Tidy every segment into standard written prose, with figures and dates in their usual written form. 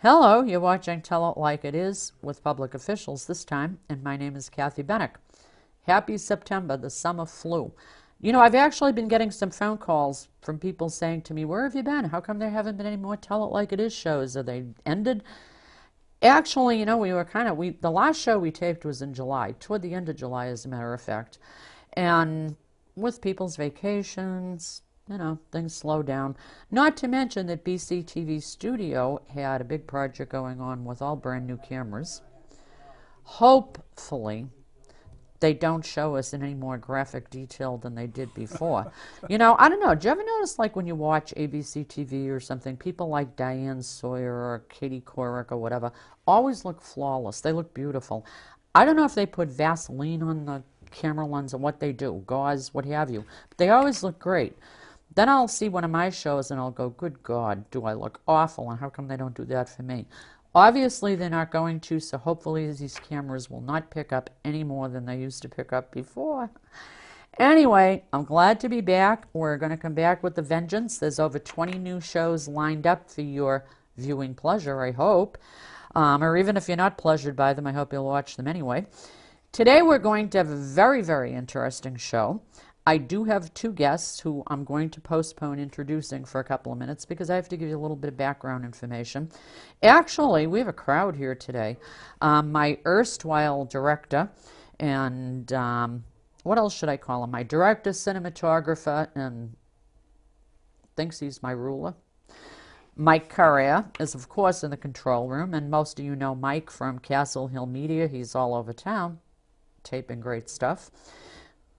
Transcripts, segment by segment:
Hello, you're watching Tell It Like It Is with public officials this time, and my name is Kathy Benuck. Happy September, the summer flew. I've actually been getting some phone calls from people saying to me, where have you been? How come there haven't been any more Tell It Like It Is shows? Are they ended? Actually, the last show we taped was in July, toward the end of July, as a matter of fact. And with people's vacations, things slow down. Not to mention that BCTV Studio had a big project going on with all brand new cameras. Hopefully, they don't show us in any more graphic detail than they did before. I don't know. Do you ever notice, like, when you watch ABC TV or something, people like Diane Sawyer or Katie Couric or whatever always look flawless. They look beautiful. I don't know if they put Vaseline on the camera lens or what they do, gauze, what have you. But they always look great. Then I'll see one of my shows and I'll go, good God, do I look awful, and how come they don't do that for me? Obviously, they're not going to, so hopefully these cameras will not pick up any more than they used to pick up before. Anyway, I'm glad to be back. We're going to come back with a vengeance. There's over 20 new shows lined up for your viewing pleasure, I hope. Or even if you're not pleasured by them, I hope you'll watch them anyway. Today we're going to have a very, very interesting show. I do have two guests who I'm going to postpone introducing for a couple of minutes because I have to give you a little bit of background information. Actually, we have a crowd here today. My erstwhile director and what else should I call him? My director, cinematographer, and thinks he's my ruler. Mike Courier is, of course, in the control room, and most of you know Mike from Castle Hill Media. He's all over town, taping great stuff.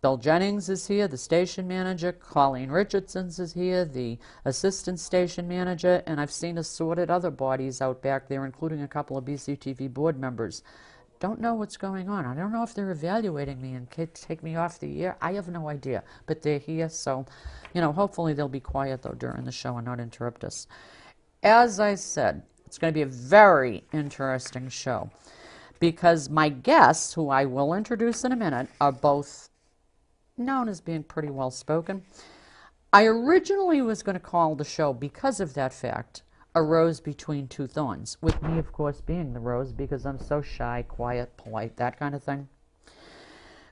Bill Jennings is here, the station manager. Colleen Richardson is here, the assistant station manager. And I've seen assorted other bodies out back there, including a couple of BCTV board members. Don't know what's going on. I don't know if they're evaluating me and take me off the air. I have no idea. But they're here, so, hopefully they'll be quiet, though, during the show and not interrupt us. As I said, it's going to be a very interesting show because my guests, who I will introduce in a minute, are both known as being pretty well spoken. I originally was going to call the show, because of that fact, A Rose Between Two Thorns, with me, of course, being the rose because I'm so shy, quiet, polite, that kind of thing.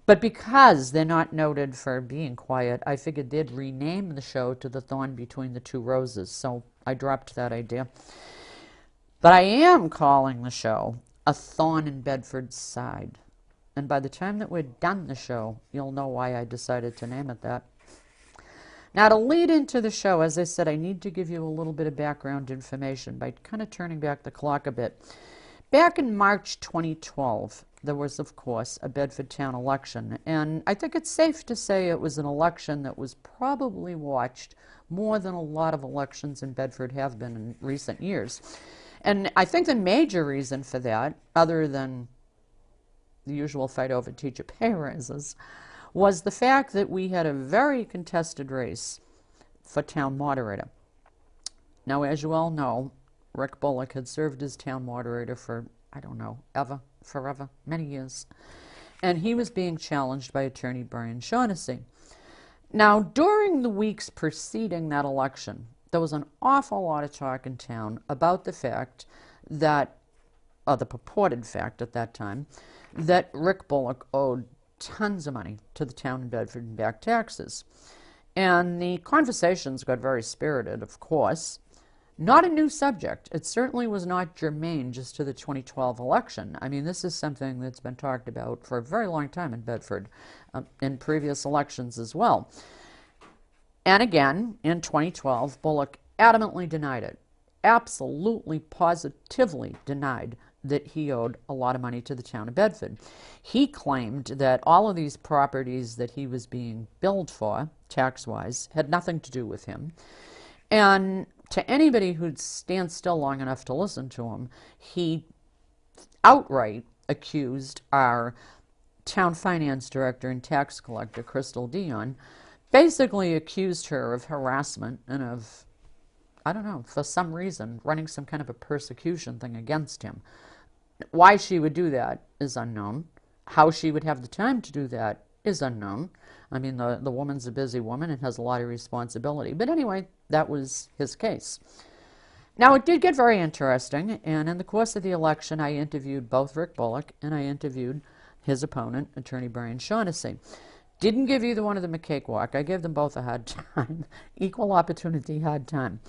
But because they're not noted for being quiet, I figured they'd rename the show to The Thorn Between the Two Roses, so I dropped that idea. But I am calling the show A Thorn in Bedford's Side. And by the time that we're done the show, you'll know why I decided to name it that. Now, to lead into the show, as I said, I need to give you a little bit of background information by kind of turning back the clock a bit. Back in March 2012, there was, of course, a Bedford town election. And I think it's safe to say it was an election that was probably watched more than a lot of elections in Bedford have been in recent years. And I think the major reason for that, other than the usual fight over teacher pay raises, was the fact that we had a very contested race for town moderator. Now, as you all know, Rick Bullock had served as town moderator for, I don't know, forever, many years. And he was being challenged by attorney Brian Shaughnessy. Now, during the weeks preceding that election, there was an awful lot of talk in town about the fact that, or the purported fact at that time, that Rick Bullock owed tons of money to the town of Bedford in back taxes. And the conversations got very spirited, of course. Not a new subject. It certainly was not germane just to the 2012 election. I mean, this is something that's been talked about for a very long time in Bedford, in previous elections as well. And again, in 2012, Bullock adamantly denied it. Absolutely, positively denied that he owed a lot of money to the town of Bedford. He claimed that all of these properties that he was being billed for, tax-wise, had nothing to do with him. And to anybody who'd stand still long enough to listen to him, he outright accused our town finance director and tax collector, Crystal Dion, basically accused her of harassment and of, I don't know, for some reason, running some kind of a persecution thing against him. Why she would do that is unknown. How she would have the time to do that is unknown. I mean, the woman's a busy woman and has a lot of responsibility. But anyway, that was his case. Now, it did get very interesting, and in the course of the election, I interviewed both Rick Bullock and I interviewed his opponent, Attorney Brian Shaughnessy. Didn't give either one of them a cakewalk. I gave them both a hard time, equal opportunity hard time.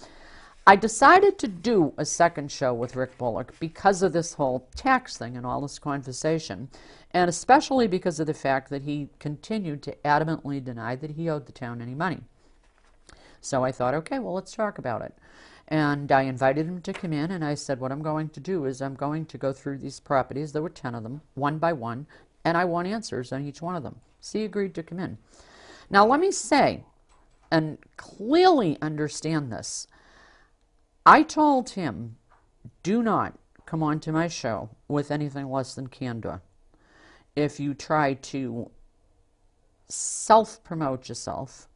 I decided to do a second show with Rick Bullock because of this whole tax thing and all this conversation, and especially because of the fact that he continued to adamantly deny that he owed the town any money. So I thought, okay, well, let's talk about it. And I invited him to come in, and I said, what I'm going to do is I'm going to go through these properties. There were 10 of them, one by one, and I want answers on each one of them. So he agreed to come in. Now, let me say, and clearly understand this, I told him, do not come on to my show with anything less than candor. If you try to self-promote yourself,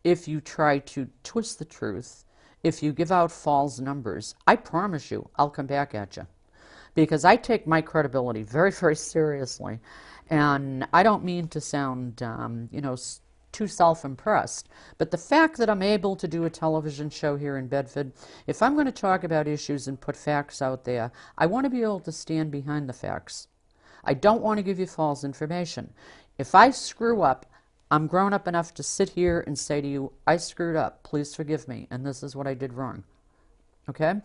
if you try to twist the truth, if you give out false numbers, I promise you I'll come back at you. Because I take my credibility very, very seriously. And I don't mean to sound, too self-impressed. But the fact that I'm able to do a television show here in Bedford, if I'm going to talk about issues and put facts out there, I want to be able to stand behind the facts. I don't want to give you false information. If I screw up, I'm grown up enough to sit here and say to you, I screwed up, please forgive me, and this is what I did wrong. Okay?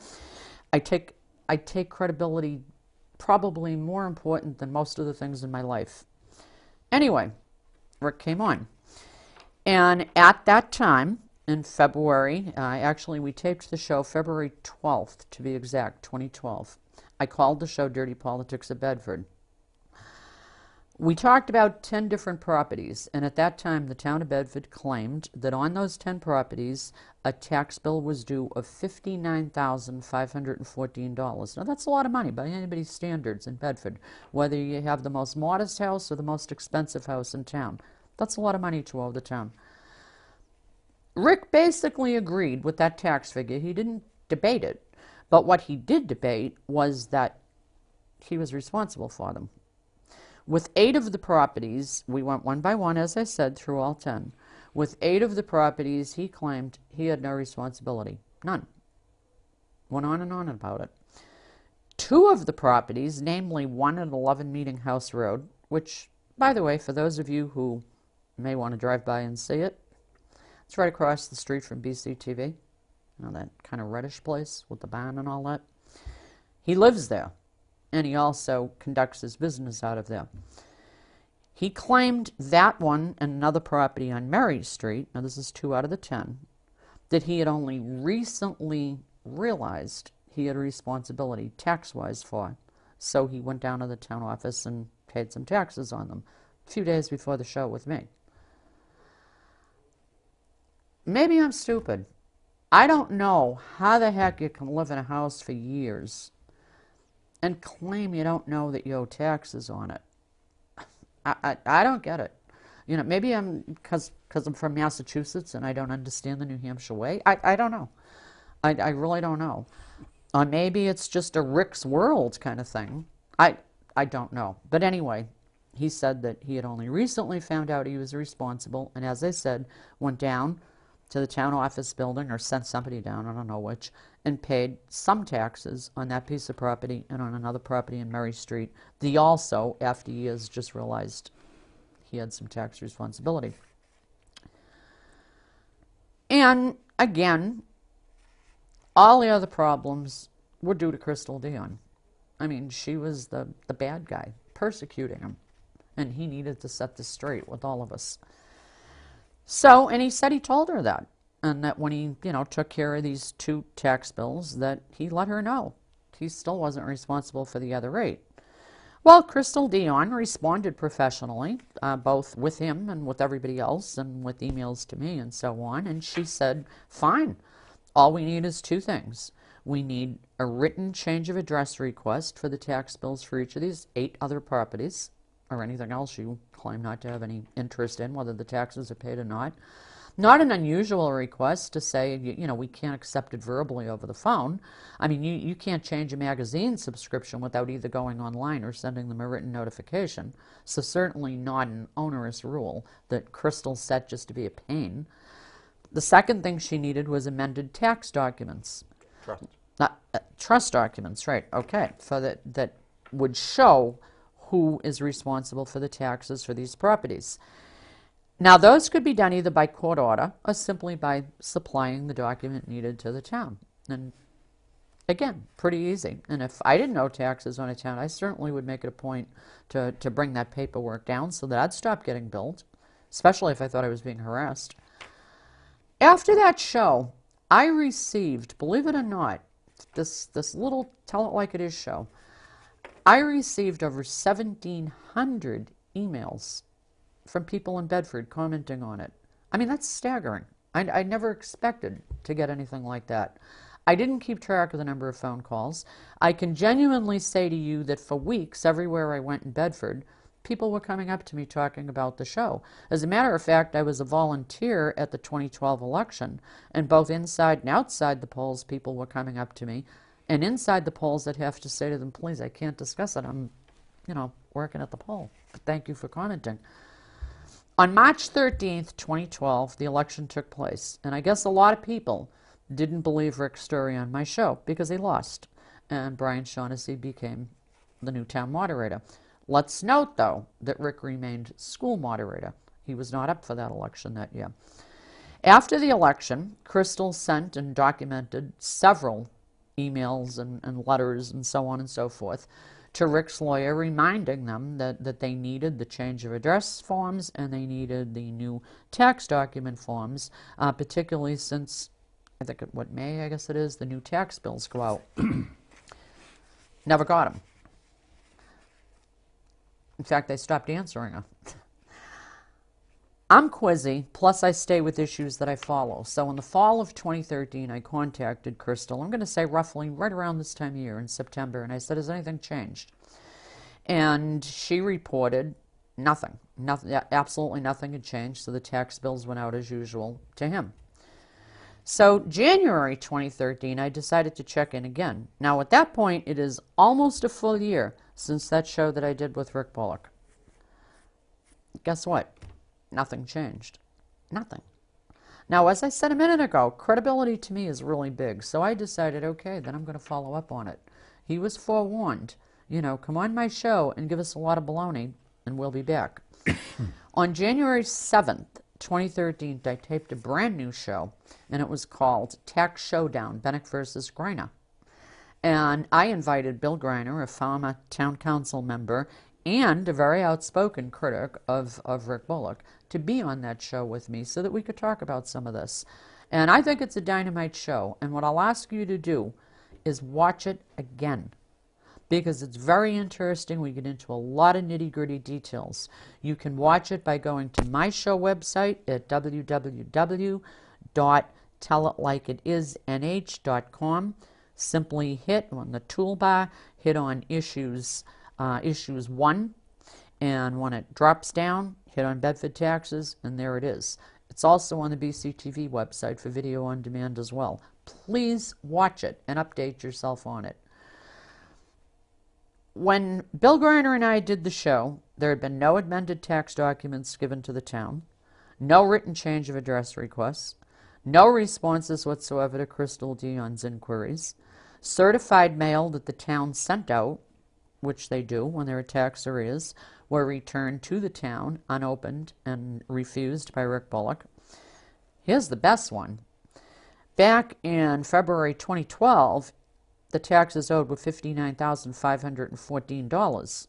I take credibility probably more important than most of the things in my life. Anyway, Rick came on. And at that time, in February, actually we taped the show February 12th, to be exact, 2012. I called the show Dirty Politics of Bedford. We talked about 10 different properties, and at that time the town of Bedford claimed that on those 10 properties a tax bill was due of $59,514. Now that's a lot of money by anybody's standards in Bedford, whether you have the most modest house or the most expensive house in town. That's a lot of money to owe the town. Rick basically agreed with that tax figure. He didn't debate it, but what he did debate was that he was responsible for them. With 8 of the properties, we went one by one, as I said, through all 10. With 8 of the properties, he claimed he had no responsibility. None. Went on and on about it. 2 of the properties, namely 1 at 11 Meeting House Road, which, by the way, for those of you who may want to drive by and see it, it's right across the street from BCTV. You know, that kind of reddish place with the barn and all that. He lives there. And he also conducts his business out of there. He claimed that one and another property on Mary Street, now this is 2 out of the 10, that he had only recently realized he had a responsibility tax-wise for. So he went down to the town office and paid some taxes on them a few days before the show with me. Maybe I'm stupid. I don't know how the heck you can live in a house for years and claim you don't know that you owe taxes on it. I don't get it. You know, maybe I'm, because I'm from Massachusetts and I don't understand the New Hampshire way. I don't know. I really don't know. Or maybe it's just a Rick's World kind of thing. I don't know. But anyway, he said that he had only recently found out he was responsible, and as I said, went down to the town office building, or sent somebody down, I don't know which, and paid some taxes on that piece of property and on another property in Mary Street. He also, after years, just realized he had some tax responsibility. And again, all the other problems were due to Crystal Dion. I mean, she was the bad guy, persecuting him, and he needed to set this straight with all of us. So, and he said he told her that, and that when he, took care of these 2 tax bills, that he let her know. He still wasn't responsible for the other 8. Well, Crystal Dion responded professionally, both with him and with everybody else, and with emails to me and so on, and she said, fine, all we need is 2 things. We need a written change of address request for the tax bills for each of these 8 other properties, or anything else you claim not to have any interest in, whether the taxes are paid or not. Not an unusual request to say, we can't accept it verbally over the phone. I mean, you can't change a magazine subscription without either going online or sending them a written notification. So certainly not an onerous rule that Crystal set just to be a pain. The second thing she needed was amended tax documents. Trust. Trust documents, right, okay, for that would show who is responsible for the taxes for these properties. Now, those could be done either by court order or simply by supplying the document needed to the town. And again, pretty easy. And if I didn't owe taxes on a town, I certainly would make it a point to bring that paperwork down so that I'd stop getting billed, especially if I thought I was being harassed. After that show, I received, believe it or not, this little Tell It Like It Is show, I received over 1,700 emails from people in Bedford commenting on it. I mean, that's staggering. I never expected to get anything like that. I didn't keep track of the number of phone calls. I can genuinely say to you that for weeks, everywhere I went in Bedford, people were coming up to me talking about the show. As a matter of fact, I was a volunteer at the 2012 election, and both inside and outside the polls, people were coming up to me. And inside the polls, I'd have to say to them, please, I can't discuss it. I'm, working at the poll. But thank you for commenting. On March 13th, 2012, the election took place, and I guess a lot of people didn't believe Rick's story on my show because he lost, and Brian Shaughnessy became the new town moderator. Let's note, though, that Rick remained school moderator. He was not up for that election that year. After the election, Crystal sent and documented several emails and letters and so on and so forth to Rick's lawyer, reminding them that they needed the change of address forms and they needed the new tax document forms, particularly since, I think May, I guess it is, the new tax bills go out. Never got them. In fact, they stopped answering them. I'm quizzy, plus I stay with issues that I follow. So in the fall of 2013, I contacted Crystal, I'm going to say roughly right around this time of year in September, and I said, has anything changed? And she reported nothing. Absolutely nothing had changed, so the tax bills went out as usual to him. So January 2013, I decided to check in again. Now at that point, it is almost a full year since that show that I did with Rick Bullock. Guess what? Nothing changed. Nothing. Now, as I said a minute ago, credibility to me is really big, so I decided, okay, then I'm going to follow up on it. He was forewarned. Come on my show and give us a lot of baloney, and we'll be back. On January 7th, 2013, I taped a brand new show, and it was called Tax Showdown, Benuck versus Greiner. And I invited Bill Greiner, a former town council member, and a very outspoken critic of Rick Bullock, to be on that show with me so that we could talk about some of this. And I think it's a dynamite show, and what I'll ask you to do is watch it again, because it's very interesting. We get into a lot of nitty-gritty details. You can watch it by going to my show website at www.tellitlikeitisnh.com. Simply hit on the toolbar, hit on issues 1, and when it drops down, hit on Bedford taxes, and there it is. It's also on the BCTV website for video on demand as well. Please watch it and update yourself on it. When Bill Greiner and I did the show, there had been no amended tax documents given to the town, no written change of address requests, no responses whatsoever to Crystal Dion's inquiries, certified mail that the town sent out, which they do when there are tax arrears, were returned to the town unopened and refused by Rick Bullock. Here's the best one. Back in February 2012, the taxes owed were $59,514.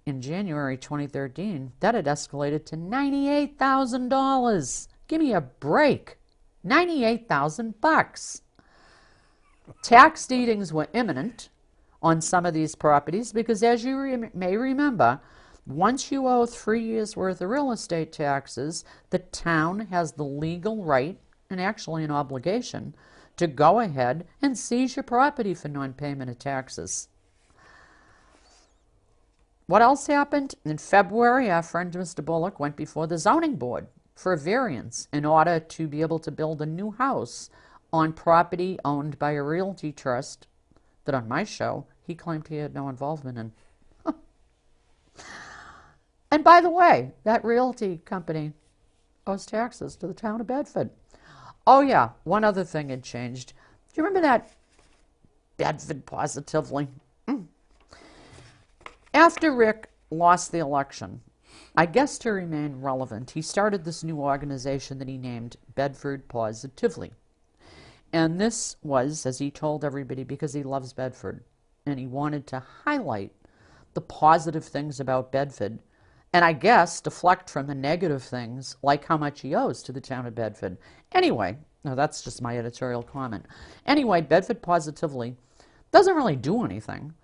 In January 2013, that had escalated to $98,000. Give me a break. $98,000. Tax deedings were imminent on some of these properties because, as you may remember, once you owe 3 years' worth of real estate taxes, the town has the legal right, and actually an obligation, to go ahead and seize your property for non-payment of taxes. What else happened? In February, our friend Mr. Bullock went before the zoning board for a variance in order to be able to build a new house on property owned by a realty trust that on my show he claimed he had no involvement in. And by the way, that realty company owes taxes to the town of Bedford. Oh yeah, one other thing had changed. Do you remember that Bedford positively. After Rick lost the election, I guess to remain relevant, he started this new organization that he named Bedford Positively. And this was, as he told everybody, because he loves Bedford, and he wanted to highlight the positive things about Bedford, and I guess deflect from the negative things, like how much he owes to the town of Bedford. Anyway, no, that's just my editorial comment. Anyway, Bedford Positively doesn't really do anything.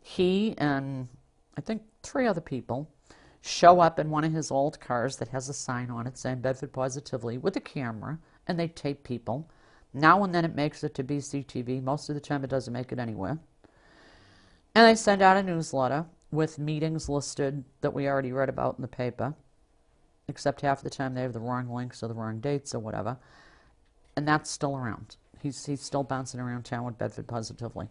He and I think 3 other people show up in one of his old cars that has a sign on it saying Bedford Positively with a camera, and they tape people. Now and then it makes it to BCTV. Most of the time it doesn't make it anywhere. And they send out a newsletter with meetings listed that we already read about in the paper, except half the time they have the wrong links or the wrong dates or whatever. And that's still around. He's still bouncing around town with Bedford Positively.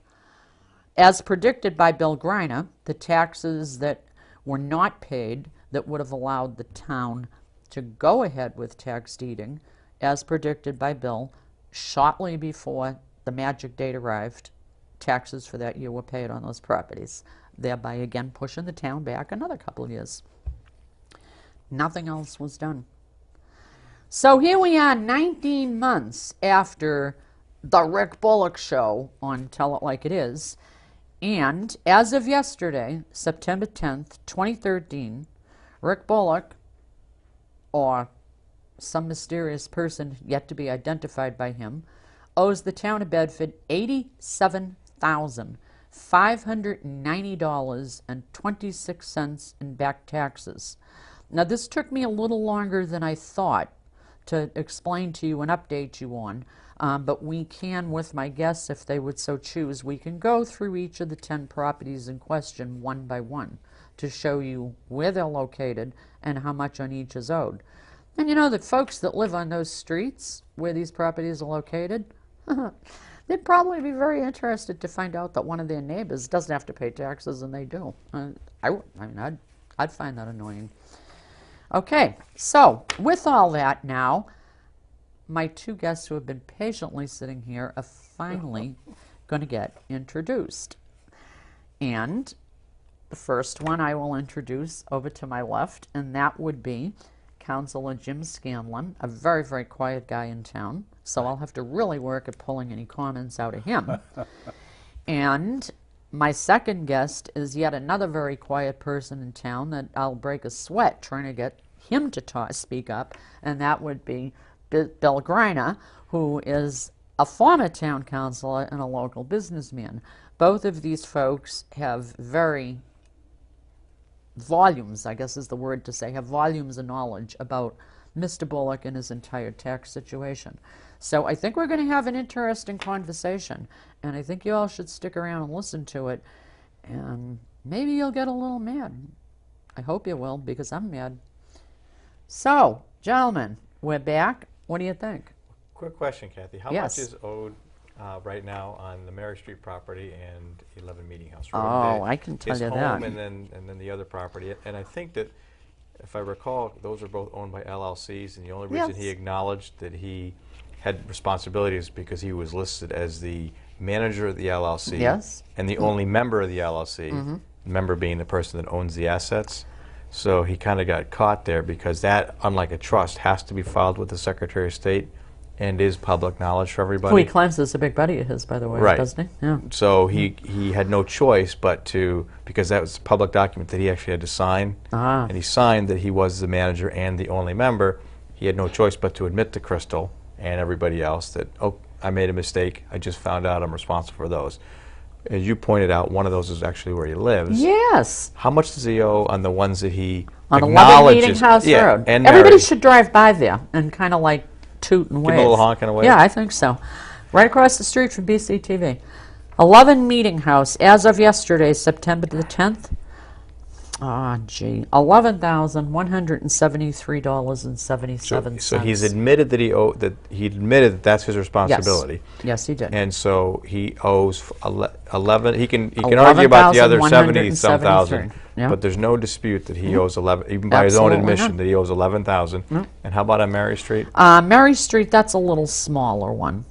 As predicted by Bill Greiner, the taxes that were not paid that would have allowed the town to go ahead with tax deeding, as predicted by Bill, shortly before the magic date arrived, taxes for that year were paid on those properties, thereby again pushing the town back another couple of years. Nothing else was done. So here we are 19 months after the Rick Bullock show on Tell It Like It Is, and as of yesterday, September 10th, 2013, Rick Bullock, or some mysterious person yet to be identified by him, owes the town of Bedford $87,590.26 in back taxes. Now, this took me a little longer than I thought to explain to you and update you on, but we can, with my guests, if they would so choose, we can go through each of the 10 properties in question one by one to show you where they're located and how much on each is owed. And you know that folks that live on those streets where these properties are located, they'd probably be very interested to find out that one of their neighbors doesn't have to pay taxes and they do. I'd find that annoying. Okay, so with all that now, my 2 guests who have been patiently sitting here are finally going to get introduced. And the first one I will introduce over to my left, and that would be Councilor Jim Scanlon, a very, very quiet guy in town, so I'll have to really work at pulling any comments out of him. And my second guest is yet another very quiet person in town that I'll break a sweat trying to get him to speak up, and that would be Bill Greiner, who is a former town councilor and a local businessman. Both of these folks have volumes, I guess is the word to say, have volumes of knowledge about Mr. Bullock and his entire tax situation. So I think we're going to have an interesting conversation, and I think you all should stick around and listen to it, and maybe you'll get a little mad. I hope you will, because I'm mad. So, gentlemen, we're back. What do you think? Quick question, Kathy. How Yes. much is owed right now on the Mary Street property and 11 Meeting House Road? Oh, I can tell his you home that. and then the other property. And I think that, if I recall, those are both owned by LLCs, and the only reason he Yes. acknowledged that he had responsibilities because he was listed as the manager of the LLC Yes. and the only member of the LLC, member being the person that owns the assets. So he kind of got caught there because that, unlike a trust, has to be filed with the Secretary of State and is public knowledge for everybody. Who he claims is a big buddy of his, by the way, Right. doesn't he? Yeah. So he had no choice but to, because that was a public document that he actually had to sign, and he signed that he was the manager and the only member. He had no choice but to admit to Crystal and everybody else that, oh, I made a mistake. I just found out I'm responsible for those. As you pointed out, one of those is actually where he lives. Yes. How much does he owe on the ones that he On 11 acknowledges? Meeting House Road. And Everybody Mary. should drive by there and kind of like toot and wave. Give him a little honk and a wave? Yeah, I think so. Right across the street from BCTV. 11 Meeting House, as of yesterday, September the 10th. $11,173.77. So he's admitted that he admitted that that's his responsibility. Yes, he did. And so he owes 11. He can argue about the other 70-some thousand, Yeah. but there's no dispute that he owes 11, even by his own Absolutely admission, not. that he owes 11,000. And how about on Mary Street? Mary Street, that's a little smaller one.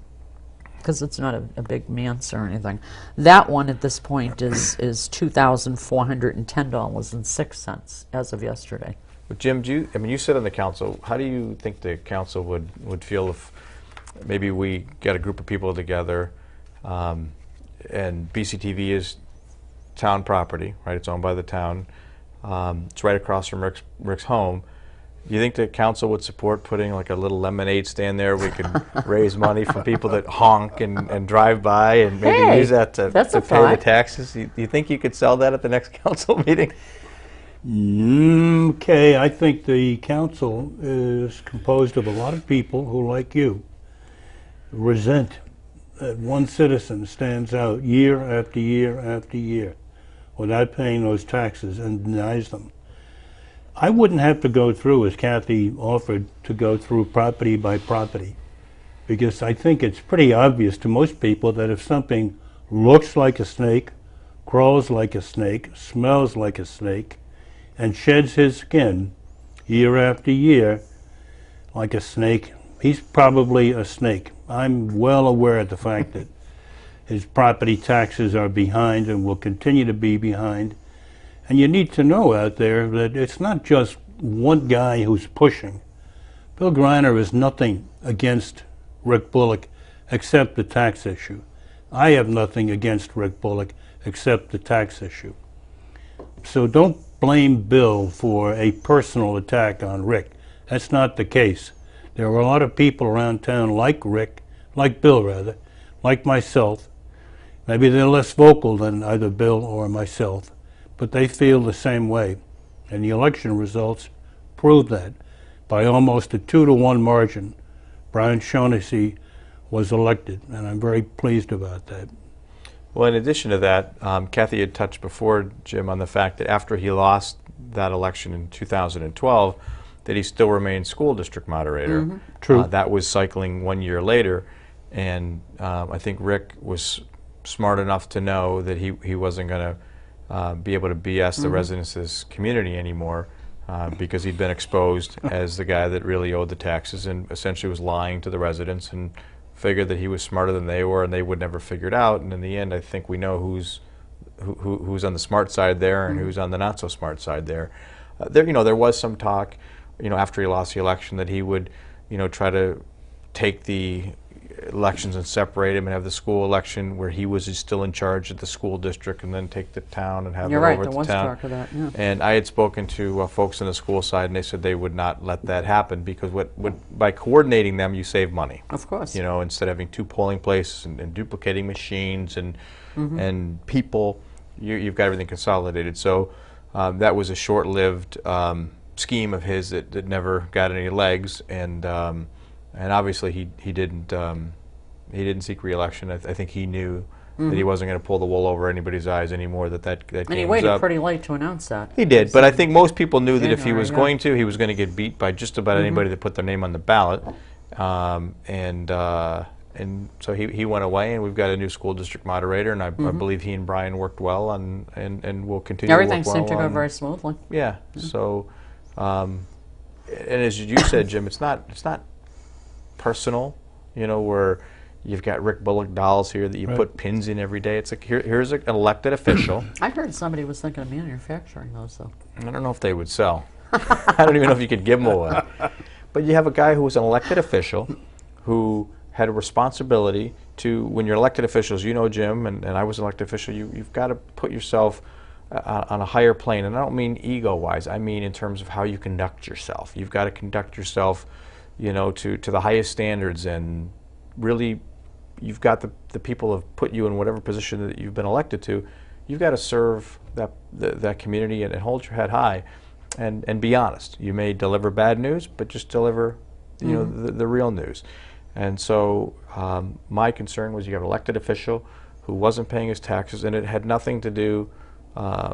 because it's not a big manse or anything. That one at this point is $2,410.06 as of yesterday. But Jim, you sit on the council. How do you think the council would feel if maybe we get a group of people together, and BCTV is town property, right? It's owned by the town. It's right across from Rick's home. Do you think the council would support putting like a little lemonade stand there? We could raise money from people that honk and drive by, and maybe use that to pay the taxes. Do you think you could sell that at the next council meeting? Okay, I think the council is composed of a lot of people who, like you, resent that one citizen stands out year after year after year without paying those taxes and denies them. I wouldn't have to go through, as Kathy offered, to go through property by property, because I think it's pretty obvious to most people that if something looks like a snake, crawls like a snake, smells like a snake, and sheds his skin year after year like a snake, he's probably a snake. I'm well aware of the fact that his property taxes are behind and will continue to be behind. And you need to know out there that it's not just one guy who's pushing. Bill Greiner is nothing against Rick Bullock except the tax issue. I have nothing against Rick Bullock except the tax issue. So don't blame Bill for a personal attack on Rick. That's not the case. There are a lot of people around town like Rick, like Bill rather, like myself. Maybe they're less vocal than either Bill or myself, but they feel the same way. And the election results prove that. By almost a 2-to-1 margin, Brian Shaughnessy was elected, and I'm very pleased about that. Well, in addition to that, Kathy had touched before, Jim, on the fact that after he lost that election in 2012, that he still remained school district moderator. Mm-hmm. True. That was cycling 1 year later, and I think Rick was smart enough to know that he wasn't going to be able to BS the residents of this community anymore, because he'd been exposed as the guy that really owed the taxes and essentially was lying to the residents, and figured that he was smarter than they were and they would never figure it out. And in the end, I think we know who's on the smart side there and who's on the not so smart side there. There was some talk, after he lost the election, that he would, try to take the elections and separate him and have the school election where he was still in charge of the school district, and then take the town and have it over at the town. Talk of that, yeah. And I had spoken to folks on the school side, and they said they would not let that happen, because by coordinating them, you save money. Of course. Instead of having 2 polling places and duplicating machines and people, you've got everything consolidated. So that was a short-lived scheme of his that never got any legs, and obviously he didn't seek re-election. I think he knew that he wasn't going to pull the wool over anybody's eyes anymore. That game was up. And he waited pretty late to announce that. He did, but I think most people knew that if he was going to, he was going to get beat by just about anybody that put their name on the ballot. And so he went away, and we've got a new school district moderator, and I believe he and Brian worked well, and will continue to work well. Everything seemed to go very smoothly. Yeah. So, and as you said, Jim, it's not personal, where you've got Rick Bullock dolls here that you put pins in every day. It's like, here's an elected official. I heard somebody was thinking of manufacturing those, though. I don't know if they would sell. I don't even know if you could give them away. But you have a guy who was an elected official who had a responsibility to, when you're elected officials, Jim, and I was an elected official, you've got to put yourself on a higher plane. And I don't mean ego-wise. I mean in terms of how you conduct yourself. You've got to conduct yourself to the highest standards, and really you've got the people have put you in whatever position that you've been elected to. You've got to serve that community and hold your head high and be honest. You may deliver bad news, but just deliver the real news. And so my concern was you have an elected official who wasn't paying his taxes, and it had nothing to do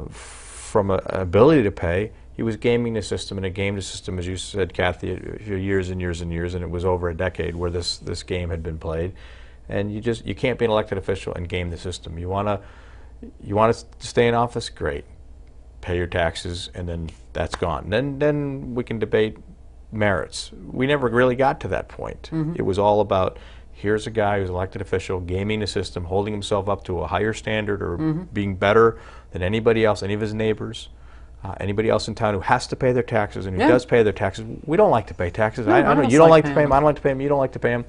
from an ability to pay. He was gaming the system, and it gamed the system, as you said, Kathy, years and years and years, and it was over a decade where this game had been played. And you can't be an elected official and game the system. You want to stay in office, great. Pay your taxes, and then that's gone. Then we can debate merits. We never really got to that point. It was all about here's a guy who's an elected official gaming the system, holding himself up to a higher standard or being better than anybody else, any of his neighbors, anybody else in town who has to pay their taxes and who does pay their taxes. We don't like to pay taxes. No, I know none of you us don't like like to paying pay them. them. I don't like to pay them. You don't like to pay them.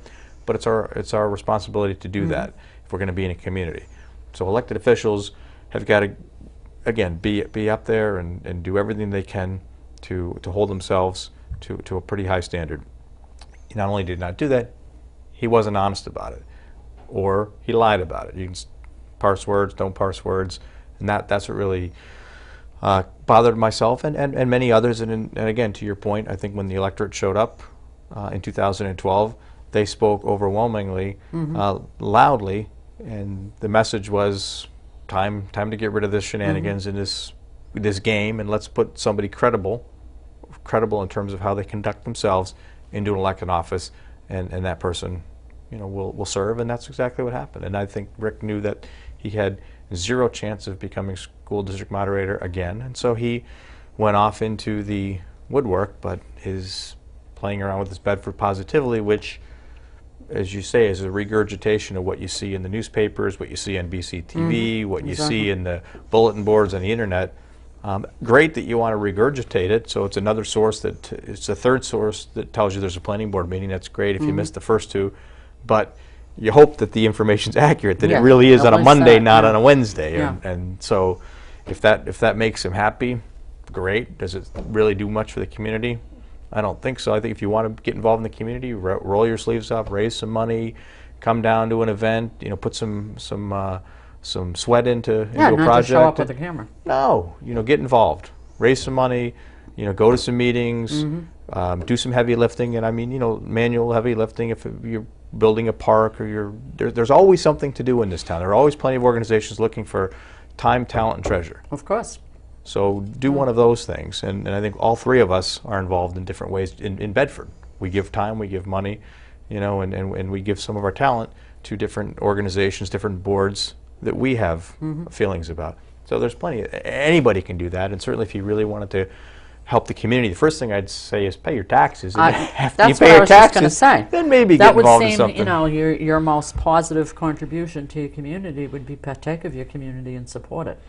But it's our responsibility to do that if we're going to be in a community. So elected officials have got to, again, be up there and do everything they can to hold themselves to a pretty high standard. He not only did not do that, he wasn't honest about it, or he lied about it. You can parse words, don't parse words, and that's what really bothered myself and many others. And again, to your point, I think when the electorate showed up in 2012, they spoke overwhelmingly, loudly, and the message was time to get rid of this shenanigans in this game, and let's put somebody credible in terms of how they conduct themselves into an elected office, and that person, will serve, and that's exactly what happened. And I think Rick knew that he had zero chance of becoming school district moderator again, and so he went off into the woodwork. But his playing around with his Bedford positively, which, as you say, is a regurgitation of what you see in the newspapers, what you see on BCTV, what you see in the bulletin boards on the internet. Great that you want to regurgitate it, so it's another source it's a third source that tells you there's a planning board meeting. That's great if you missed the first two, but you hope that the information's accurate, that it really is on a Monday, not on a Wednesday. And so if that makes him happy, great. Does it really do much for the community? I don't think so. I think if you want to get involved in the community, roll your sleeves up, raise some money, come down to an event, put some sweat into a project. Not just show up with a camera. No, get involved, raise some money, go to some meetings, do some heavy lifting, and I mean, manual heavy lifting. If you're building a park or there's always something to do in this town. There are always plenty of organizations looking for time, talent, and treasure. Of course. So do one of those things, and I think all three of us are involved in different ways in Bedford. We give time, we give money, and we give some of our talent to different organizations, different boards that we have feelings about. So there's plenty. Anybody can do that, and certainly if you really wanted to help the community, the first thing I'd say is pay your taxes. And after you pay your taxes, then maybe get involved in something. That would seem, your most positive contribution to your community would be partake of your community and support it.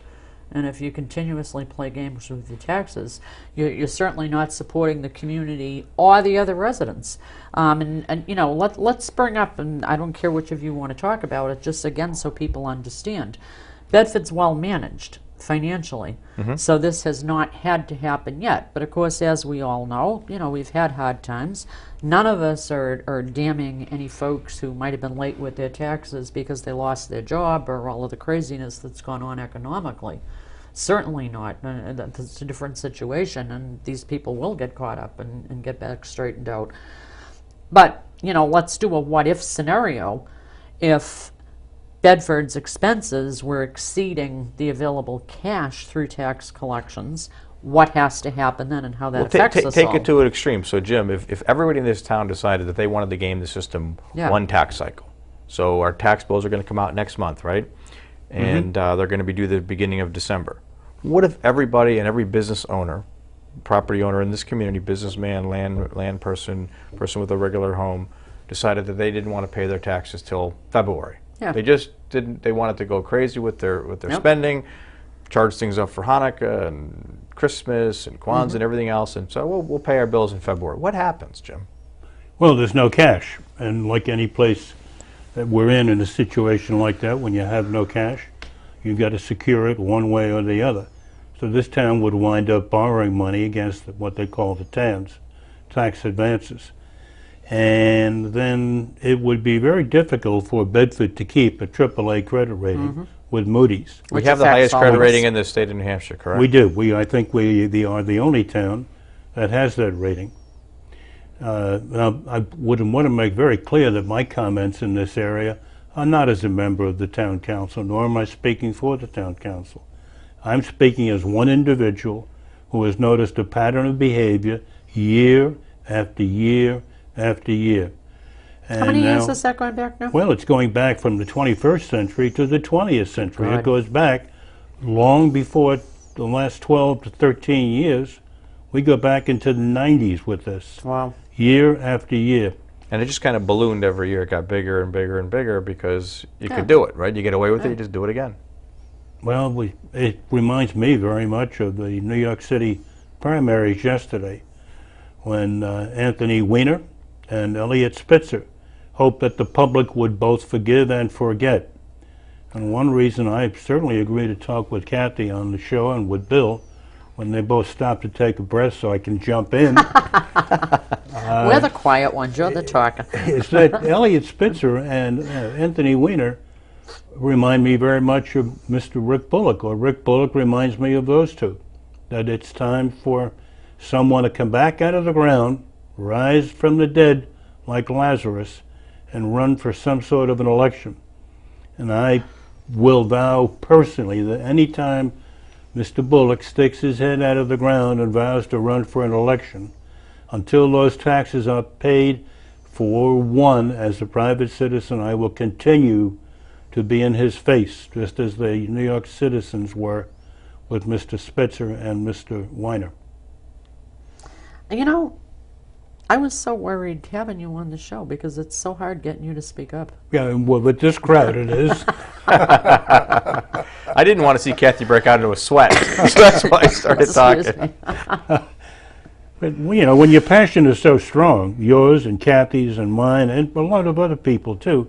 And if you continuously play games with your taxes, you're certainly not supporting the community or the other residents. Let's bring up, and I don't care which of you want to talk about it, just again so people understand. Bedford's well managed financially, so this has not had to happen yet. But of course, as we all know, we've had hard times. None of us are damning any folks who might have been late with their taxes because they lost their job or all of the craziness that's gone on economically. Certainly not. That's a different situation, and these people will get caught up and get back straightened out. But, let's do a what-if scenario. If Bedford's expenses were exceeding the available cash through tax collections, what has to happen then and how that affects us all? Take it to an extreme. So, Jim, if everybody in this town decided that they wanted to game the system one tax cycle, so our tax bills are going to come out next month, right? And they're going to be due the beginning of December. What if everybody and every business owner, property owner in this community, businessman, land person with a regular home, decided that they didn't want to pay their taxes till February? Yeah. They just didn't. They wanted to go crazy with their spending, charge things up for Hanukkah and Christmas and Kwanzaa and everything else, and so we'll pay our bills in February. What happens, Jim? Well, there's no cash, and like any place that we're in a situation like that, when you have no cash, you've got to secure it one way or the other. So this town would wind up borrowing money against what they call the TADs, tax advances. And then it would be very difficult for Bedford to keep a AAA credit rating with Moody's. We have the highest credit rating in the state of New Hampshire, correct? We do. I think we are the only town that has that rating. Now, I would want to make very clear that my comments in this area are not as a member of the town council, nor am I speaking for the town council. I'm speaking as one individual who has noticed a pattern of behavior year after year after year. And how many years is that going back now? Well, it's going back from the 21st century to the 20th century. It goes back long before the last 12 to 13 years. We go back into the 90s with this. Wow. Year after year. And it just kind of ballooned every year. It got bigger and bigger and bigger because you could do it, right? You get away with it, you just do it again. Well, it reminds me very much of the New York City primaries yesterday, when Anthony Weiner and Elliot Spitzer hoped that the public would both forgive and forget. And one reason I certainly agree to talk with Kathy on the show and with Bill, when they both stop to take a breath so I can jump in. We're the quiet ones, you're the talker. Is that Elliot Spitzer and Anthony Weiner remind me very much of Mr. Rick Bullock, or Rick Bullock reminds me of those two. That it's time for someone to come back out of the ground, rise from the dead like Lazarus, and run for some sort of an election. And I will vow personally that any time Mr. Bullock sticks his head out of the ground and vows to run for an election, until those taxes are paid, for one, as a private citizen, I will continue to be in his face, just as the New York citizens were with Mr. Spitzer and Mr. Weiner. You know, I was so worried having you on the show because it's so hard getting you to speak up. Yeah, well, with this crowd it is. I didn't want to see Kathy break out into a sweat, so that's why I started talking. But, you know, when your passion is so strong, yours and Kathy's and mine and a lot of other people too,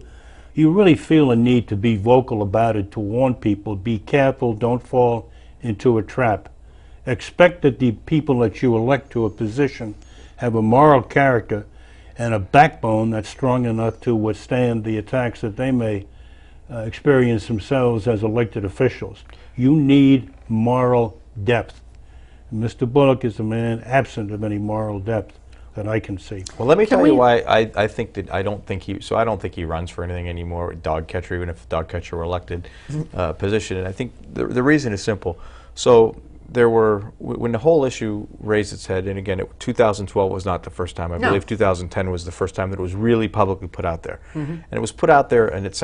you really feel a need to be vocal about it, to warn people, be careful, don't fall into a trap. Expect that the people that you elect to a position have a moral character and a backbone that's strong enough to withstand the attacks that they may experience themselves as elected officials. You need moral depth. And Mr. Bullock is a man absent of any moral depth that I can see. Well, let me tell you why I think that I don't think he runs for anything anymore, dog catcher, even if dog catcher were elected position. And I think the reason is simple. So there were, when the whole issue raised its head, and again, 2012 was not the first time. I believe 2010 was the first time that it was really publicly put out there. And it was put out there, and it's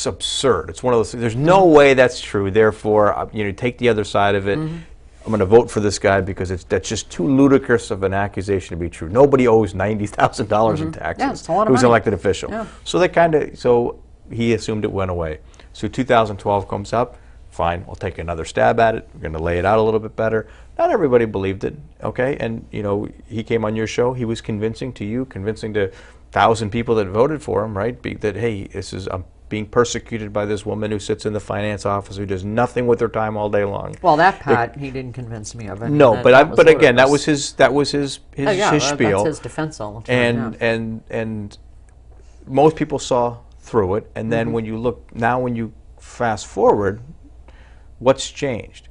absurd. It's one of those things, there's no way that's true, therefore, you know, take the other side of it. I'm going to vote for this guy because that's just too ludicrous of an accusation to be true. Nobody owes $90,000 in taxes. Yeah, it's a lot of who's money. an elected official. Yeah. So he assumed it went away. So 2012 comes up. Fine, we'll take another stab at it. We're going to lay it out a little bit better. Not everybody believed it, okay? And, you know, he came on your show. He was convincing to you, convincing to 1,000 people that voted for him, right? That, hey, this is, I'm being persecuted by this woman who sits in the finance office who does nothing with her time all day long. Well, that part he didn't convince me of. No, but again, that was his spiel. That's his defense all the time. And most people saw through it. And then when you look now, when you fast forward, what's changed?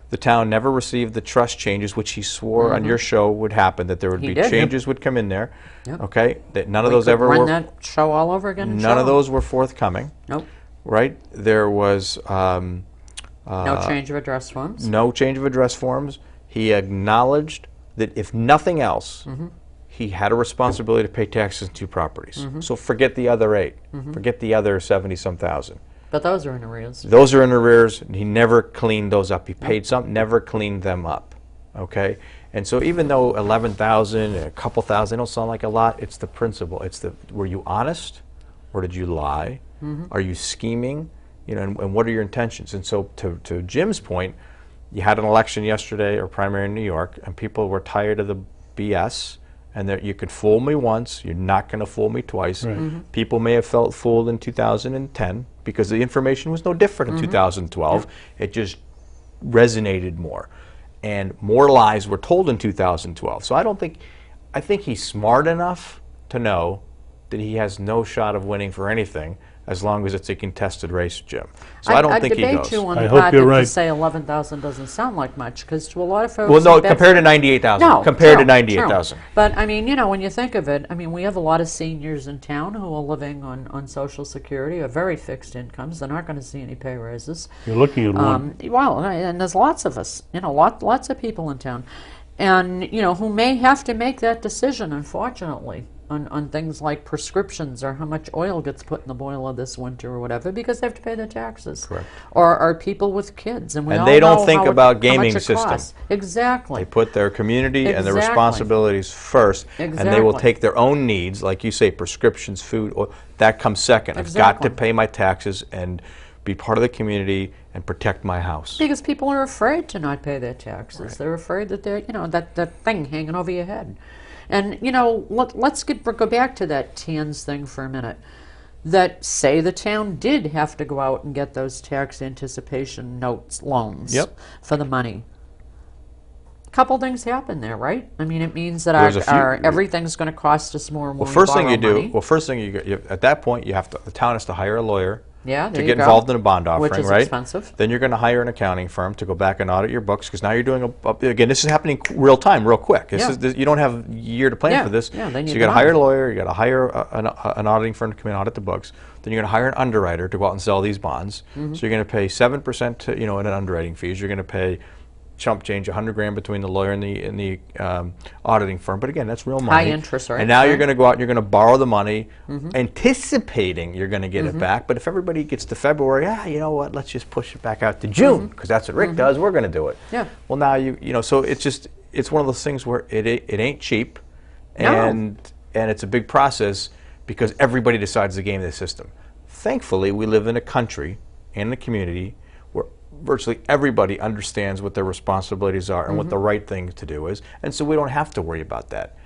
The town never received the trust changes, which he swore on your show would happen, that there would be changes would come in there. Okay, that none of those ever run were. That show all over again. None of those were forthcoming. Nope. Right? There was no change of address forms. no change of address forms. He acknowledged that if nothing else, he had a responsibility to pay taxes on 2 properties. So forget the other 8. Forget the other 70-some thousand. But those are in arrears. Those are in arrears. He never cleaned those up. He paid some, never cleaned them up. Okay? And so even though 11,000, a couple thousand, they don't sound like a lot, it's the principle. It's the, were you honest or did you lie? Are you scheming? You know, and what are your intentions? And so to Jim's point, you had an election yesterday or primary in New York, and people were tired of the BS. And that you could fool me once, you're not going to fool me twice. Right. People may have felt fooled in 2010 because the information was no different in 2012. It just resonated more. And more lies were told in 2012. So I think he's smart enough to know that he has no shot of winning for anything as long as it's a contested race, Jim. So I don't think he goes. I debate you on I the hope part you're that right. you say 11,000 doesn't sound like much, because to a lot of folks... Well, no, in Bedford, compared to 98,000. No, compared to true, 98,000. But, I mean, you know, when you think of it, I mean, we have a lot of seniors in town who are living on Social Security or very fixed incomes. They're not going to see any pay raises. You're looking at one. Well, and there's lots of us, you know, lots of people in town. And, you know, who may have to make that decision, unfortunately. on things like prescriptions or how much oil gets put in the boiler this winter or whatever because they have to pay their taxes. Correct. Or are people with kids, and we all they don't know think how about how gaming much the it system. costs. Exactly. They put their community and their Exactly. responsibilities first, and they will Exactly. take their own needs, like you say, prescriptions, food, or that comes second. I've got to Exactly. pay my taxes and be part of the community and protect my house. Because people are afraid to not pay their taxes. They're afraid that they're, that thing hanging over your head. And, let's go back to that TANs thing for a minute. That say the town did have to go out and get those tax anticipation loans Yep. for the money. A couple things happen there, right? I mean, it means that There's a few- everything's going to cost us more when Well, we first thing borrow you do, money. well, first thing at that point, the town has to hire a lawyer Yeah, to there you get go. involved in a bond offering, Which is right? expensive. Then you're going to hire an accounting firm to go back and audit your books because now you're doing again. This is happening real time, real quick. You don't have a year to plan Yeah, for this. yeah, they So need you the got to hire a money. lawyer. You got to hire an auditing firm to come in and audit the books. Then you're going to hire an underwriter to go out and sell these bonds. Mm-hmm. So you're going to pay 7%, in an underwriting fees. You're going to pay chump change, $100,000 between the lawyer and the auditing firm. But again, that's real money. High interest rate, And now you're right. going to go out and you're going to borrow the money, anticipating you're going to get it back. But if everybody gets to February, you know what? Let's just push it back out to June because that's what Rick does. We're going to do it. Yeah. Well, now so it's one of those things where it ain't cheap, No. and it's a big process because everybody decides to game the system. Thankfully, we live in a country and a community where virtually everybody understands what their responsibilities are and what the right thing to do is, and so we don't have to worry about that.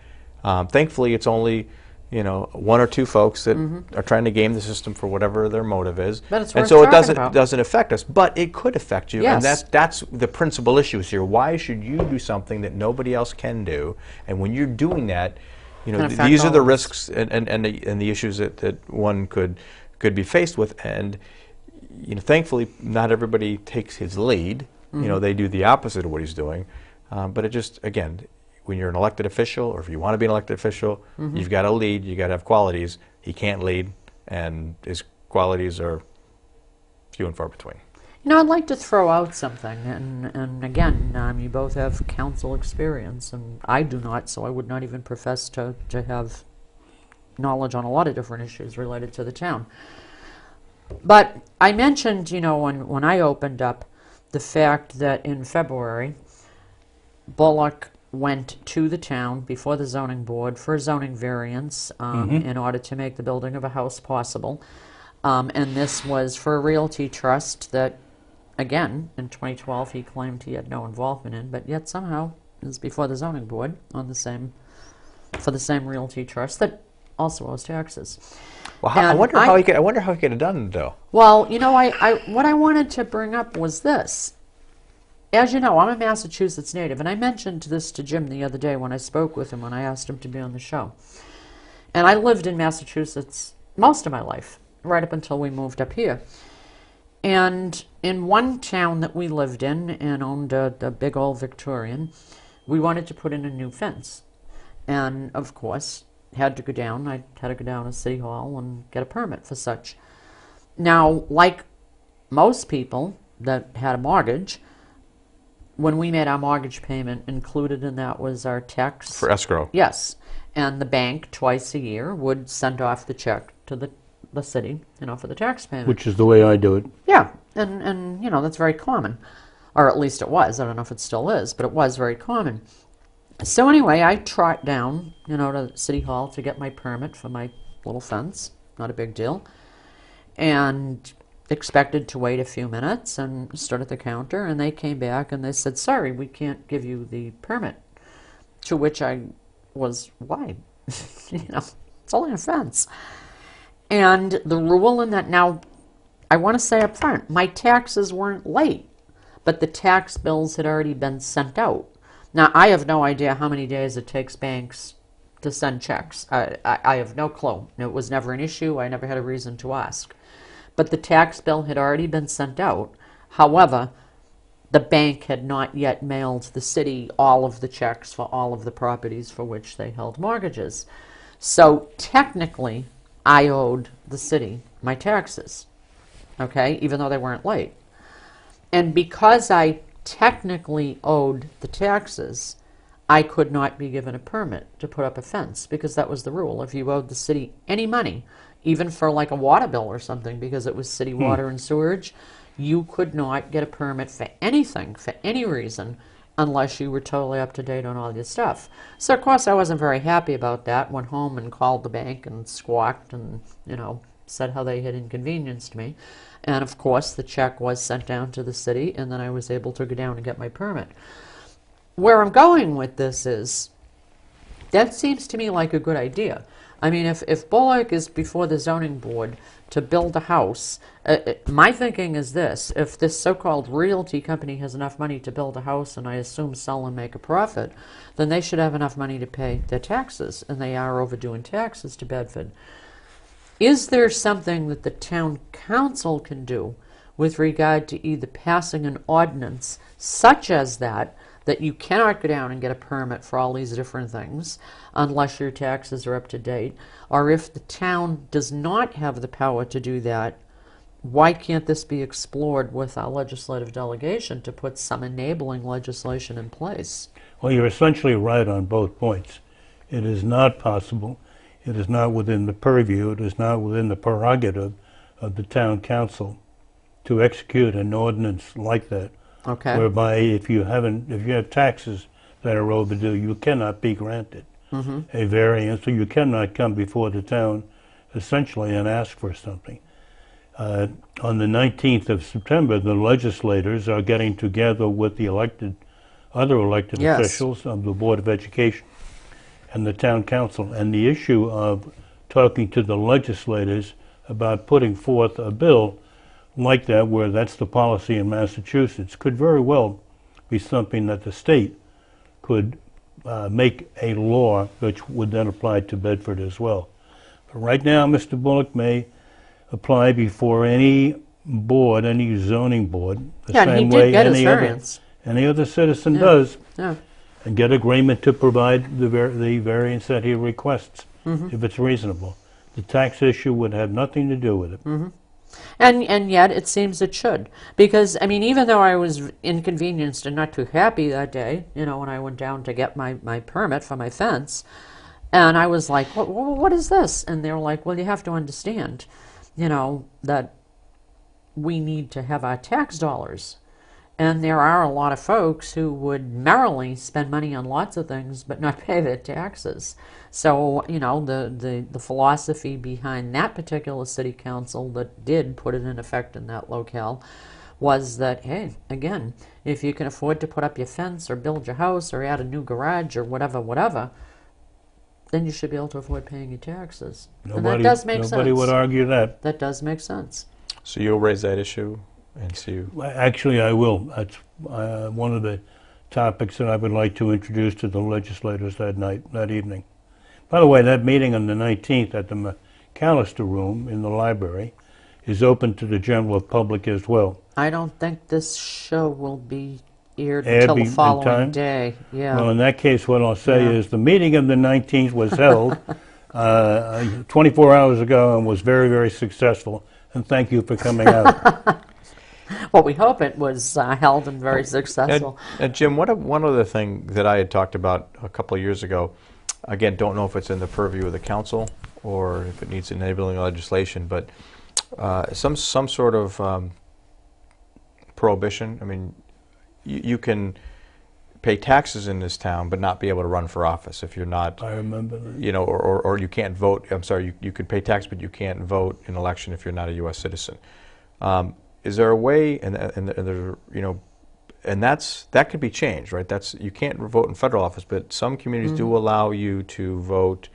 Thankfully, it's only one or two folks that are trying to game the system for whatever their motive is, But it's and worth so it talking about. doesn't affect us, but it could affect you, and Yes. that's the principal issue here. Why should you do something that nobody else can do? And when you're doing that, Can affect these are all the of us. risks and the issues that one could be faced with, and thankfully, not everybody takes his lead. They do the opposite of what he's doing. But it just, again, when you're an elected official, or if you want to be an elected official, you've got to lead. You got to have qualities. He can't lead, and his qualities are few and far between. I'd like to throw out something, and again, you both have council experience, and I do not, so I would not even profess to have knowledge on a lot of different issues related to the town. But I mentioned, when I opened up, the fact that in February, Bullock went to the town before the zoning board for a zoning variance in order to make the building of a house possible. And this was for a realty trust that, again, in 2012 he claimed he had no involvement in, but yet somehow is before the zoning board for the same realty trust that also owes taxes. Well, I And wonder how he could have done it, though. Well, what I wanted to bring up was this. As you know, I'm a Massachusetts native, and I mentioned this to Jim the other day when I spoke with him when I asked him to be on the show. And I lived in Massachusetts most of my life, right up until we moved up here. And in one town that we lived in and owned a big old Victorian, we wanted to put in a new fence. And, of course, I had to go down to City Hall and get a permit for such. Now, like most people that had a mortgage, when we made our mortgage payment, included in that was our tax. For escrow. Yes. And the bank, twice a year, would send off the check to the city, for the tax payment. Which is the way I do it. Yeah, and that's very common. Or at least it was. I don't know if it still is, but it was very common. So anyway, I trot down, to City Hall to get my permit for my little fence. Not a big deal. And expected to wait a few minutes and stood at the counter, and they came back and they said, sorry, we can't give you the permit. To which I was, why? It's only a fence. And the rule in that, now, I want to say up front, my taxes weren't late, but the tax bills had already been sent out. Now, I have no idea how many days it takes banks to send checks. I have no clue. It was never an issue. I never had a reason to ask. But the tax bill had already been sent out. However, the bank had not yet mailed the city all of the checks for all of the properties for which they held mortgages. So technically, I owed the city my taxes, okay, even though they weren't late. And because I technically owed the taxes, I could not be given a permit to put up a fence because that was the rule. If you owed the city any money, even for like a water bill or something, because it was city water and sewerage, you could not get a permit for anything, for any reason, unless you were totally up to date on all your stuff. So of course I wasn't very happy about that. Went home and called the bank and squawked and, you know, said how they had inconvenienced me. And of course the check was sent down to the city, and then I was able to go down and get my permit. Where I'm going with this is, that seems to me like a good idea. I mean, if Bullock is before the zoning board to build a house, my thinking is this: if this so-called realty company has enough money to build a house, and I assume sell and make a profit, then they should have enough money to pay their taxes, and they are overdue in taxes to Bedford. Is there something that the town council can do with regard to either passing an ordinance such as that you cannot go down and get a permit for all these different things unless your taxes are up to date, or if the town does not have the power to do that, why can't this be explored with our legislative delegation to put some enabling legislation in place? Well, you're essentially right on both points. It is not possible. It is not within the purview. It is not within the prerogative of the town council to execute an ordinance like that. Okay. Whereby if you have taxes that are overdue, you cannot be granted a variance, or you cannot come before the town essentially and ask for something. On the 19th of September, the legislators are getting together with the other elected Yes. officials of the Board of Education and the town council, and the issue of talking to the legislators about putting forth a bill like that, where that's the policy in Massachusetts, could very well be something that the state could make a law which would then apply to Bedford as well. But right now, Mr. Bullock may apply before any board, any zoning board, the Yeah, and he same did way get his variance. any other citizen does, Yeah. and get agreement to provide the variance that he requests, if it's reasonable. The tax issue would have nothing to do with it. And yet it seems it should, because I mean, even though I was inconvenienced and not too happy that day, you know, when I went down to get my permit for my fence, and I was like, what is this? And they're like, well, you have to understand, you know, that we need to have our tax dollars. And there are a lot of folks who would merrily spend money on lots of things but not pay their taxes. So, you know, the philosophy behind that particular city council that did put it in effect in that locale was that, hey, again, if you can afford to put up your fence or build your house or add a new garage or whatever, then you should be able to avoid paying your taxes. And that does make sense. Nobody would argue that. That does make sense. So you'll raise that issue and see. Actually, I will. That's one of the topics that I would like to introduce to the legislators that evening. By the way, that meeting on the 19th at the McAllister Room in the library is open to the general public as well. I don't think this show will be aired until the following day. Yeah. Well, in that case, what I'll say is the meeting of the 19th was held 24 hours ago and was very, very successful. And thank you for coming out. Well, we hope it was held and very successful. And Jim, one other thing that I had talked about a couple of years ago, again, don't know if it's in the purview of the council or if it needs enabling legislation, but some sort of prohibition. I mean, you can pay taxes in this town but not be able to run for office if you're not. I remember that. You know, or you can't vote. I'm sorry, you can pay tax but you can't vote in election if you're not a U.S. citizen. Is there a way, and there, you know, and that could be changed, right? That's, you can't vote in federal office, but some communities do allow you to vote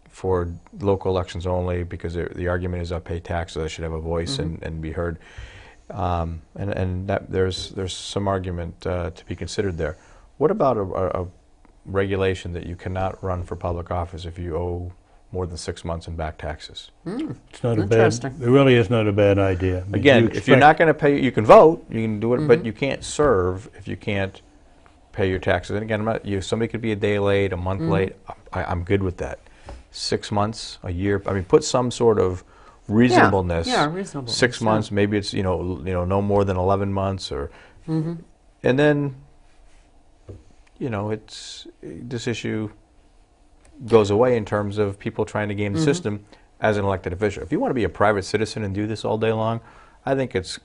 for local elections only because the argument is I pay tax, so they should have a voice and be heard. And that there's some argument to be considered there. What about a regulation that you cannot run for public office if you owe more than 6 months in back taxes? It's not a bad. It really is not a bad idea. Again, if you're not going to pay, you can vote, you can do it, but you can't serve if you can't pay your taxes. And again, somebody could be a day late, a month late. I'm good with that. 6 months, a year. I mean, put some sort of reasonableness. Yeah, reasonableness. 6 months, maybe it's no more than 11 months, or and then you know, this issue goes away in terms of people trying to game the system as an elected official. If you want to be a private citizen and do this all day long, I think it's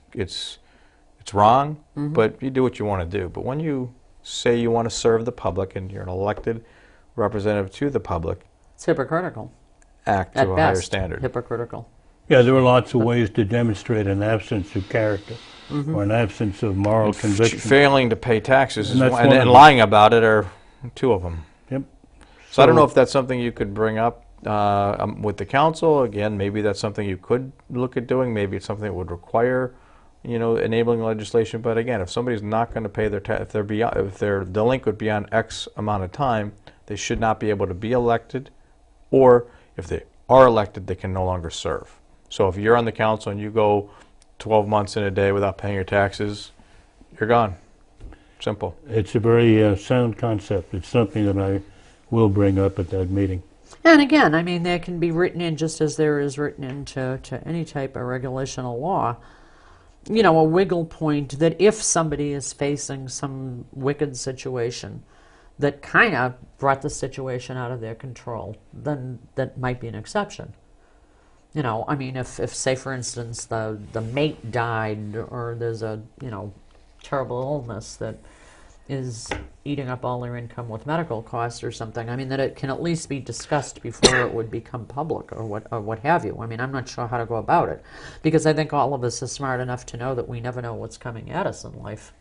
wrong, but you do what you want to do. But when you say you want to serve the public and you're an elected representative to the public, It's hypocritical. act to a higher standard. Hypocritical. Yeah, there are lots of ways to demonstrate an absence of character or an absence of moral conviction. Failing to pay taxes And that's one and of them. lying about it are two of them. Yep. So I don't know if that's something you could bring up with the council. Again, maybe that's something you could look at doing. Maybe it's something that would require, you know, enabling legislation. But again, if somebody's not going to pay their tax, if they're delinquent beyond X amount of time, they should not be able to be elected. Or if they are elected, they can no longer serve. So if you're on the council and you go 12 months in a day without paying your taxes, you're gone. Simple. It's a very sound concept. It's something that I will bring up at that meeting. And again, I mean, there can be written in, just as there is written into any type of regulation or law, you know, a wiggle point that if somebody is facing some wicked situation that kind of brought the situation out of their control, then that might be an exception. You know, I mean, if say, for instance, the mate died, or there's a, you know, terrible illness that is eating up all their income with medical costs or something, I mean, that it can at least be discussed before it would become public or what have you. I mean, I'm not sure how to go about it, because I think all of us are smart enough to know that we never know what's coming at us in life.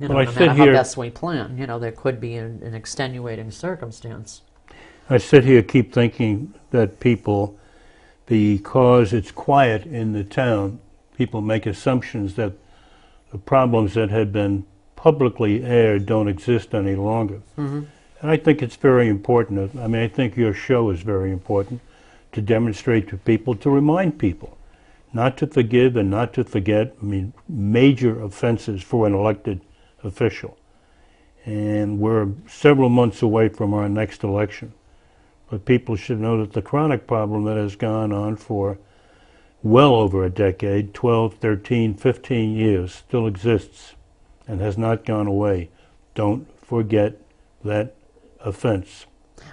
You know, Well, no I matter sit how here- best we plan, you know, there could be an extenuating circumstance. I sit here keep thinking that people, because it's quiet in the town, people make assumptions that the problems that had been publicly aired don't exist any longer. And I think it's very important. I mean, I think your show is very important to demonstrate to people, to remind people not to forgive and not to forget. I mean, major offenses for an elected official. And we're several months away from our next election. But people should know that the chronic problem that has gone on for well over a decade, 12, 13, 15 years, still exists and has not gone away. Don't forget that offense.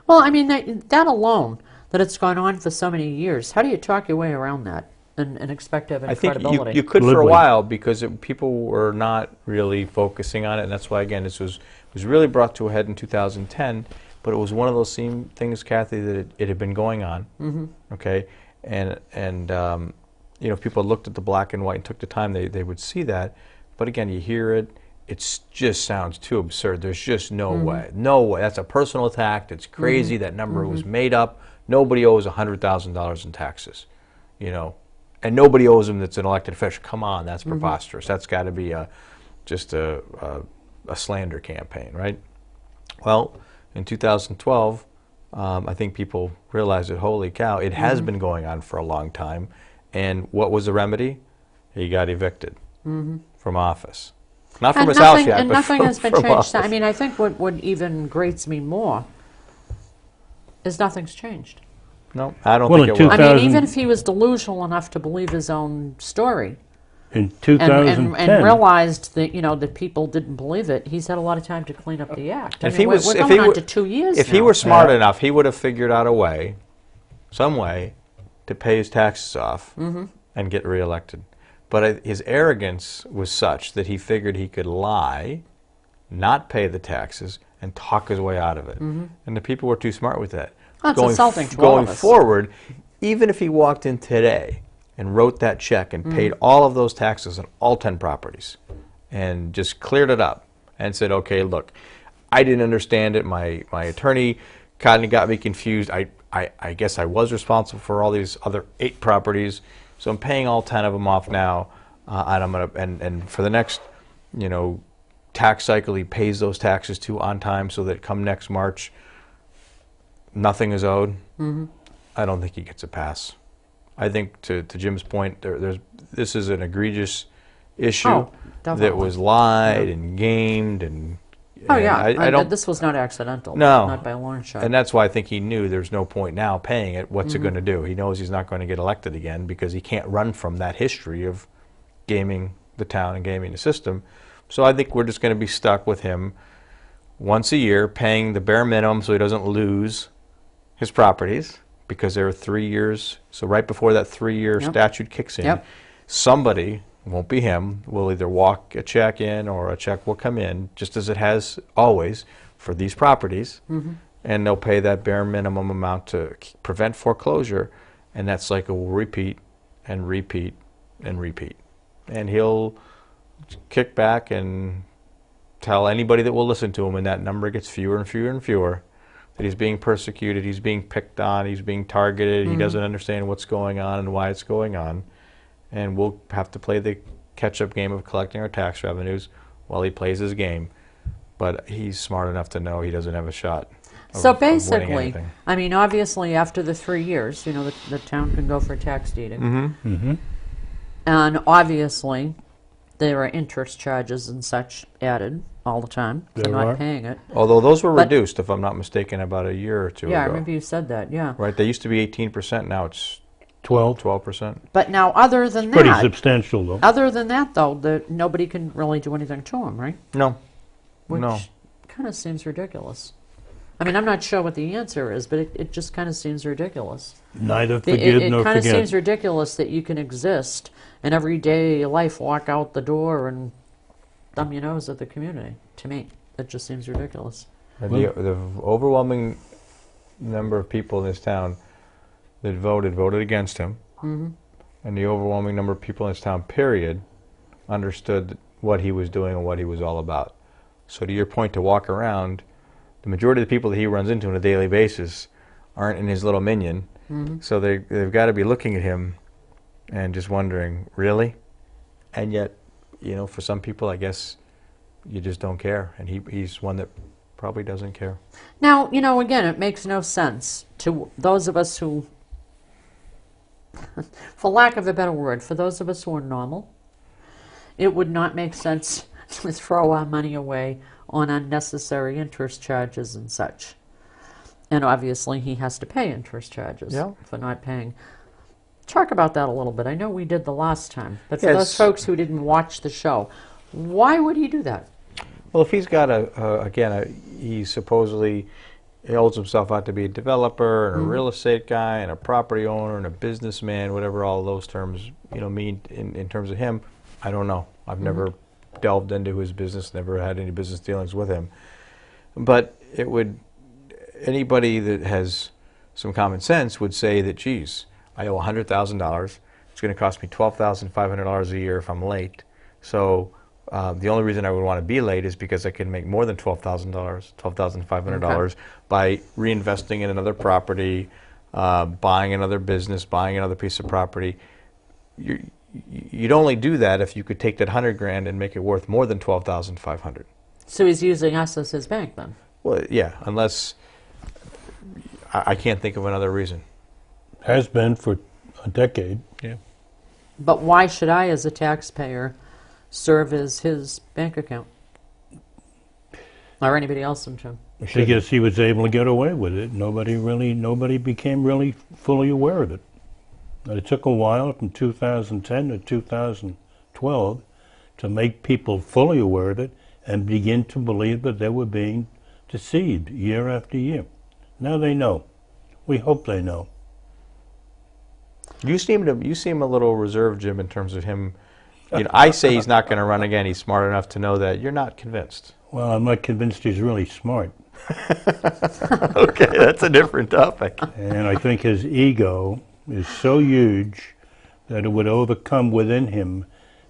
Well, I mean, that alone, that it's gone on for so many years, how do you talk your way around that and expect to have any I think credibility? you could for a Liberally. while, because people were not really focusing on it, and that's why, again, this was really brought to a head in 2010. But it was one of those same things, Kathy, that it had been going on. Okay, and you know, if people looked at the black and white and took the time, they would see that. But again, you hear it, it just sounds too absurd. There's just no way, no way. That's a personal attack. It's crazy. That number was made up. Nobody owes $100,000 in taxes, you know, and nobody owes them that's an elected official. Come on, that's preposterous. That's got to be just a slander campaign, right? Well, in 2012, I think people realized that, holy cow, it has been going on for a long time. And what was the remedy? He got evicted from office. Not from his house yet, and but nothing has been from changed. office. I mean, I think what even grates me more is nothing's changed. No, I don't Well, think in it was. I mean, 2000 even if he was delusional enough to believe his own story In and 2010, realized that, you know, that people didn't believe it, he's had a lot of time to clean up the act. I If mean, he was, we're if going he on were, to 2 years if now. he were smart enough, he would have figured out a way, some way, to pay his taxes off and get reelected. But his arrogance was such that he figured he could lie, not pay the taxes, and talk his way out of it. And the people were too smart with that. That's insulting to all Going of us. forward, even if he walked in today and wrote that check and paid all of those taxes on all 10 properties and just cleared it up and said, okay, look, I didn't understand it. My attorney kind of got me confused. I guess I was responsible for all these other 8 properties, so I'm paying all 10 of them off now, and I'm gonna and for the next, you know, tax cycle, he pays those taxes on time, so that come next March, nothing is owed. I don't think he gets a pass. I think, to Jim's point, this is an egregious issue Oh, that definitely. was lied and gamed and. Oh, and yeah. I don't. This was not accidental. No. Not by a long shot. And that's why I think he knew there's no point now paying it. What's it going to do? He knows he's not going to get elected again because he can't run from that history of gaming the town and gaming the system. So I think we're just going to be stuck with him once a year, paying the bare minimum so he doesn't lose his properties, because there are 3 years. So right before that 3-year statute kicks in, somebody, won't be him, will either walk a check in or a check will come in, just as it has always for these properties, and they'll pay that bare minimum amount to prevent foreclosure, and that cycle will repeat and repeat and repeat. And he'll kick back and tell anybody that will listen to him, and that number gets fewer and fewer and fewer, that he's being persecuted, he's being picked on, he's being targeted, he doesn't understand what's going on and why it's going on. And we'll have to play the catch-up game of collecting our tax revenues while he plays his game. But he's smart enough to know he doesn't have a shot So of winning basically, anything. I mean, obviously, after the 3 years, you know, the town can go for tax deeding. And obviously, there are interest charges and such added all the time for There not are. paying it. Although those were But- reduced, if I'm not mistaken, about a year or two Yeah, I ago. remember you said that, yeah. Right, they used to be 18%, now it's 12. 12%. But now, other than Pretty that, substantial, though. other than that, though, nobody can really do anything to him, right? No, Which no. kind of seems ridiculous. I mean, I'm not sure what the answer is, but it just kind of seems ridiculous. Neither It forgive nor kind of forget. seems ridiculous that you can exist and every day of your life walk out the door and thumb your nose at the community. To me, it just seems ridiculous. And the overwhelming number of people in this town that voted against him, and the overwhelming number of people in this town, period, understood what he was doing and what he was all about. So to your point, to walk around, the majority of the people that he runs into on a daily basis aren't in his little minion, so they've got to be looking at him and just wondering, really? And yet, you know, for some people, I guess you just don't care, and he's one that probably doesn't care. Now, you know, again, it makes no sense to those of us who, for lack of a better word, for those of us who are normal, it would not make sense to throw our money away on unnecessary interest charges and such. And obviously, he has to pay interest charges for not paying. Talk about that a little bit. I know we did the last time, but for those folks who didn't watch the show, why would he do that? Well, if he's got he supposedly holds himself out to be a developer and a real estate guy and a property owner and a businessman, whatever all those terms mean in terms of him, I don't know. I've never delved into his business, never had any business dealings with him. But anybody that has some common sense would say that, geez, I owe $100,000. It's going to cost me $12,500 a year if I'm late. So the only reason I would want to be late is because I can make more than $12,000, $12,500 by reinvesting in another property, buying another business, buying another piece of property. You'd only do that if you could take that $100,000 and make it worth more than $12,500. So he's using us as his bank then? Well, yeah, unless I can't think of another reason. Has been for a decade. Yeah. But why should I, as a taxpayer, serve as his bank account? Or anybody else in town? I guess he was able to get away with it. Nobody became really fully aware of it. And it took a while from 2010 to 2012 to make people fully aware of it and begin to believe that they were being deceived year after year. Now they know. We hope they know. You seem a little reserved, Jim, in terms of him. I say he's not going to run again. He's smart enough to know that. You're not convinced. Well, I'm not convinced he's really smart. Okay, that's a different topic. And I think his ego is so huge that it would overcome within him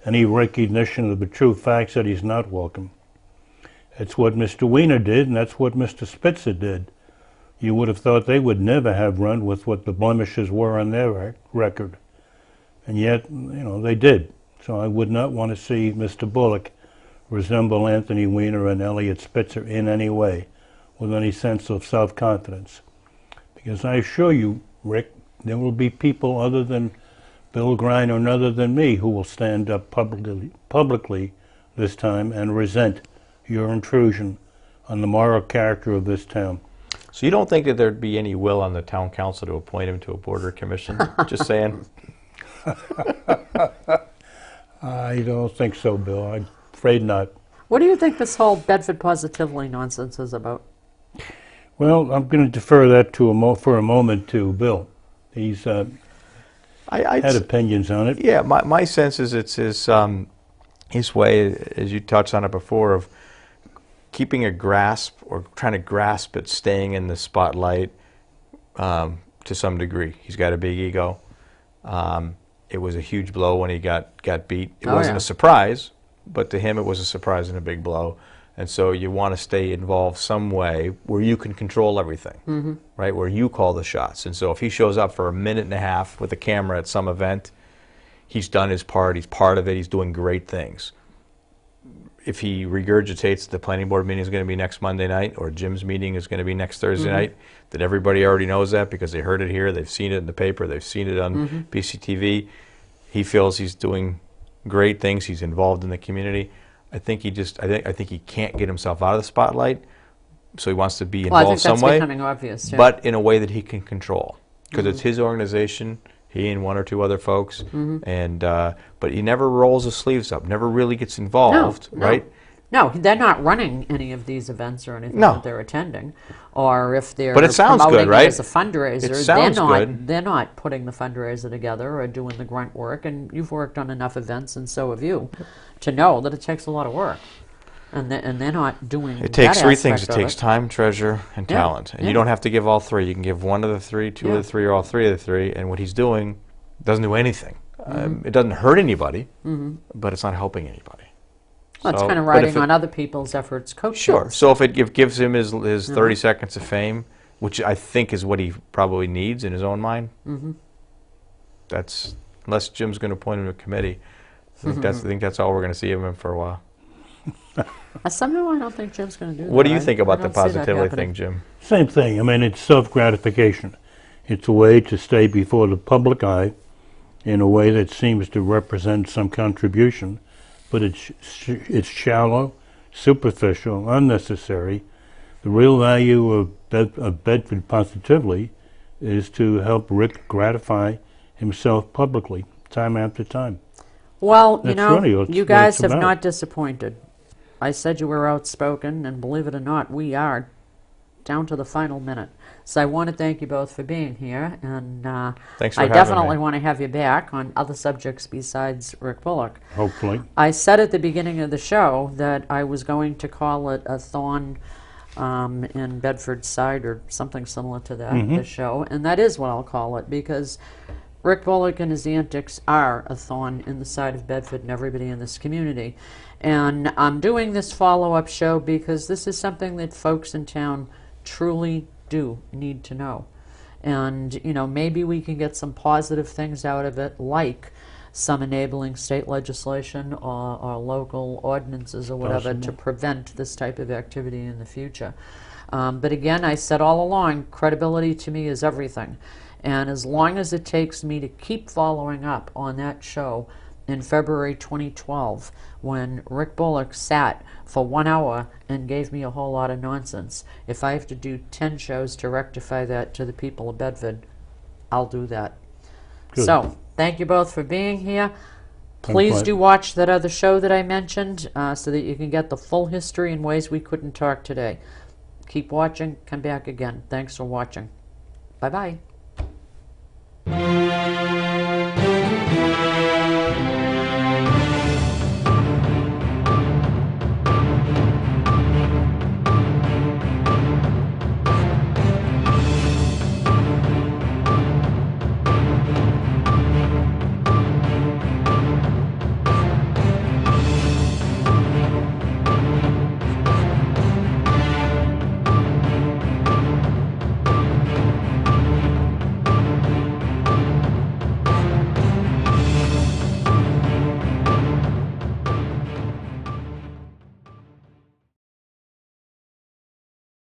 any recognition of the true facts that he's not welcome. That's what Mr. Wiener did, and that's what Mr. Spitzer did. You would have thought they would never have run with what the blemishes were on their record. And yet, they did. So I would not want to see Mr. Bullock resemble Anthony Weiner and Elliot Spitzer in any way, with any sense of self-confidence. Because I assure you, Rick, there will be people other than Bill Greiner and other than me who will stand up publicly this time and resent your intrusion on the moral character of this town. So you don't think that there'd be any will on the town council to appoint him to a border commission? Just saying. I don't think so, Bill. I'm afraid not. What do you think this whole Bedford positively nonsense is about? Well, I'm going to defer that to for a moment to Bill. He's had opinions on it. Yeah, my sense is it's his way, as you touched on it before, of keeping a grasp or trying to grasp at staying in the spotlight to some degree. He's got a big ego. It was a huge blow when he got beat. It wasn't a surprise, but to him it was a surprise and a big blow. And so you want to stay involved some way where you can control everything, right? Where you call the shots. And so if he shows up for a minute and a half with a camera at some event, he's done his part. He's part of it. He's doing great things. If he regurgitates the planning board meeting is going to be next Monday night, or Jim's meeting is going to be next Thursday night, that everybody already knows that because they heard it here, they've seen it in the paper, they've seen it on PCTV. He feels he's doing great things. He's involved in the community. I think he can't get himself out of the spotlight, so he wants to be involved some way. I think that's becoming obvious, yeah. But in a way that he can control, because it's his organization. He and one or two other folks, and but he never rolls his sleeves up, never really gets involved, right? No, they're not running any of these events or anything that they're attending, or if they're but it sounds promoting good, right? it as a fundraiser, It sounds good. They're not putting the fundraiser together or doing the grunt work. And you've worked on enough events, and so have you, to know that it takes a lot of work. And they're not doing It takes that three things. It aspect of takes time, treasure, and talent. And you don't have to give all three. You can give one of the three, two of the three, or all three of the three. And what he's doing doesn't do anything. It doesn't hurt anybody, but it's not helping anybody. Well, it's kind of riding on other people's efforts, coaches. Sure. So if it gives him his 30 seconds of fame, which I think is what he probably needs in his own mind, that's, unless Jim's going to appoint him to a committee, I think that's all we're going to see of him for a while. Somehow I don't think Jim's going to do that. What do you think about the positivity thing, Jim? Same thing. I mean, it's self-gratification. It's a way to stay before the public eye in a way that seems to represent some contribution, but it's shallow, superficial, unnecessary. The real value of Bedford positively is to help Rick gratify himself publicly, time after time. Well, That's really you guys have not disappointed. I said you were outspoken, and believe it or not, we are down to the final minute. So I want to thank you both for being here, and Thanks for I having definitely me. want to have you back on other subjects besides Rick Bullock. Hopefully. I said at the beginning of the show that I was going to call it a Thorn in Bedford side, or something similar to that, the show, and that is what I'll call it, because Rick Bullock and his antics are a thorn in the side of Bedford and everybody in this community. And I'm doing this follow-up show because this is something that folks in town truly do need to know. And, maybe we can get some positive things out of it, like some enabling state legislation or local ordinances or whatever to prevent this type of activity in the future. But again, I said all along, credibility to me is everything. And as long as it takes me to keep following up on that show in February 2012, when Rick Bullock sat for 1 hour and gave me a whole lot of nonsense, if I have to do 10 shows to rectify that to the people of Bedford, I'll do that. Good. So, thank you both for being here. Please do watch that other show that I mentioned so that you can get the full history in ways we couldn't talk today. Keep watching. Come back again. Thanks for watching. Bye-bye.